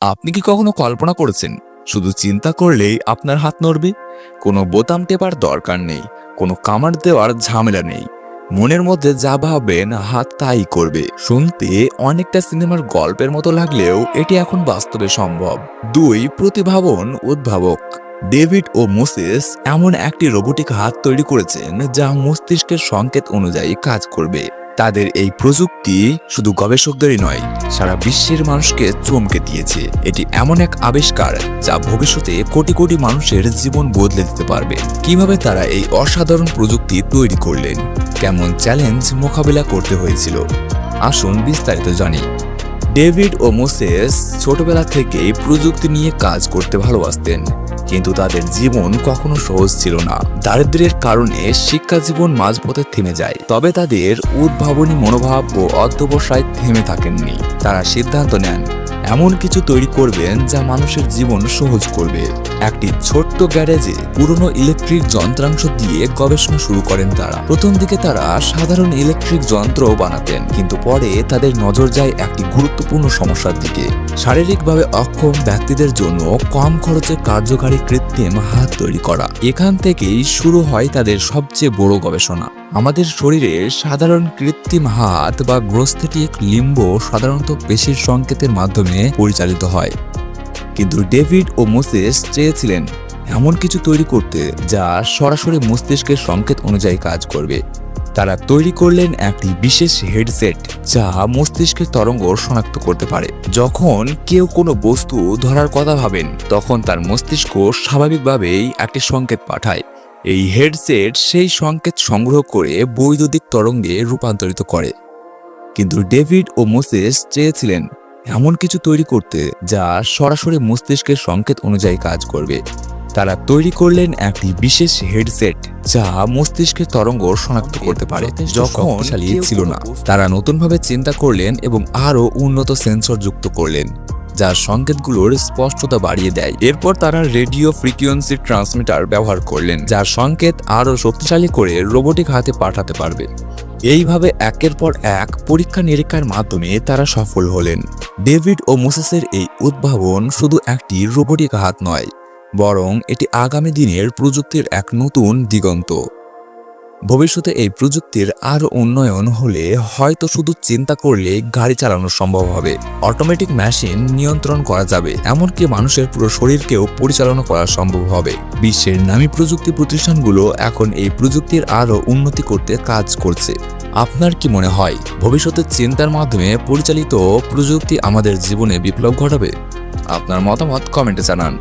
আপনি কি কখনো কল্পনা করেছেন শুধু চিন্তা করলেই আপনার হাত নড়বে? কোনো বোতাম টেপার দরকার নেই, কোনো কামার দেওয়ার ঝামেলা নেই। মনের মধ্যে যা ভাববেন হাত তাই করবে। শুনতে অনেকটা সিনেমার গল্পের মতো লাগলেও এটি এখন বাস্তবে সম্ভব। দুই প্রতিভাবন উদ্ভাবক ডেভিড ও মোসেস এমন একটি রোবোটিক হাত তৈরি করেছেন যা মস্তিষ্কের সংকেত অনুযায়ী কাজ করবে। তাদের এই প্রযুক্তি শুধু গবেষকদেরই নয়, সারা বিশ্বের মানুষকে চমকে দিয়েছে। এটি এমন এক আবিষ্কার যা ভবিষ্যতে কোটি কোটি মানুষের জীবন বদলে দিতে পারবে। কিভাবে তারা এই অসাধারণ প্রযুক্তি তৈরি করলেন, কেমন চ্যালেঞ্জ মোকাবিলা করতে হয়েছিল, আসুন বিস্তারিত জানি। ডেভিড ও মোসেস ছোটবেলা থেকেই প্রযুক্তি নিয়ে কাজ করতে ভালোবাসতেন, কিন্তু তাদের জীবন কখনো সহজ ছিল না। দারিদ্র্যের কারণে শিক্ষা জীবন মাঝপথে থেমে যায়। তবে তাদের উদ্ভাবনী মনোভাব ও অধ্যবসায় থেমে থাকেননি। তারা সিদ্ধান্ত নেন এমন কিছু তৈরি করবেন যা মানুষের জীবন সহজ করবে। একটি ছোট্ট গ্যারেজে পুরনো ইলেকট্রিক যন্ত্রাংশ দিয়ে গবেষণা শুরু করেন তারা। প্রথম দিকে তারা সাধারণ ইলেকট্রিক যন্ত্র বানাতেন, কিন্তু পরে তাদের নজর যায় একটি গুরুত্বপূর্ণ সমস্যার দিকে। শারীরিকভাবে অক্ষম ব্যক্তিদের জন্য কম খরচে কার্যকারী কৃত্রিম হাত তৈরি করা। এখান থেকেই শুরু হয় তাদের সবচেয়ে বড় গবেষণা। আমাদের শরীরে সাধারণ কৃত্রিম হাত বা গ্রোস্থেটিক লিম্ব সাধারণত পেশির সংকেতের মাধ্যমে পরিচালিত হয়, কিন্তু ডেভিড ও মোসেস চেয়েছিলেন এমন কিছু তৈরি করতে যা সরাসরি মস্তিষ্কের সংকেত অনুযায়ী কাজ করবে। তারা তৈরি করলেন একটি বিশেষ হেডসেট যা মস্তিষ্কের তরঙ্গ শনাক্ত করতে পারে। যখন কেউ কোনো বস্তু ধরার কথা ভাবেন, তখন তার মস্তিষ্ক স্বাভাবিকভাবেই একটি সংকেত পাঠায়। এই হেডসেট সেই সংকেত সংগ্রহ করে বৈদ্যুতিক তরঙ্গে রূপান্তরিত করে। কিন্তু ডেভিড ও মোসেস চেয়েছিলেন এমন কিছু তৈরি করতে যা সরাসরি মস্তিষ্কের সংকেত অনুযায়ী কাজ করবে। তারা তৈরি করলেন একটি বিশেষ হেডসেট যা মস্তিষ্কের তরঙ্গ শনাক্ত করতে পারে। যখন ছিল না, তারা নতুনভাবে চিন্তা করলেন এবং আরও উন্নত সেন্সর যুক্ত করলেন যা সংকেতগুলোর স্পষ্টতা বাড়িয়ে দেয়। এরপর তারা রেডিও ফ্রিকোয়েন্সি ট্রান্সমিটার ব্যবহার করলেন, যার সংকেত আরও শক্তিশালী করে রোবোটিক হাতে পাঠাতে পারবে। এইভাবে একের পর এক পরীক্ষা নিরীক্ষার মাধ্যমে তারা সফল হলেন। ডেভিড ও মোসেসের এই উদ্ভাবন শুধু একটি রোবোটিক হাত নয়, বরং এটি আগামী দিনের প্রযুক্তির এক নতুন দিগন্ত। ভবিষ্যতে এই প্রযুক্তির আরও উন্নয়ন হলে হয়তো শুধু চিন্তা করলে গাড়ি চালানো সম্ভব হবে, অটোমেটিক মেশিন নিয়ন্ত্রণ করা যাবে, এমনকি মানুষের পুরো শরীরকেও পরিচালনা করা সম্ভব হবে। বিশ্বের নামী প্রযুক্তি প্রতিষ্ঠানগুলো এখন এই প্রযুক্তির আরও উন্নতি করতে কাজ করছে। আপনার কি মনে হয় ভবিষ্যতের চিন্তার মাধ্যমে পরিচালিত প্রযুক্তি আমাদের জীবনে বিপ্লব ঘটাবে? আপনার মতামত কমেন্টে জানান।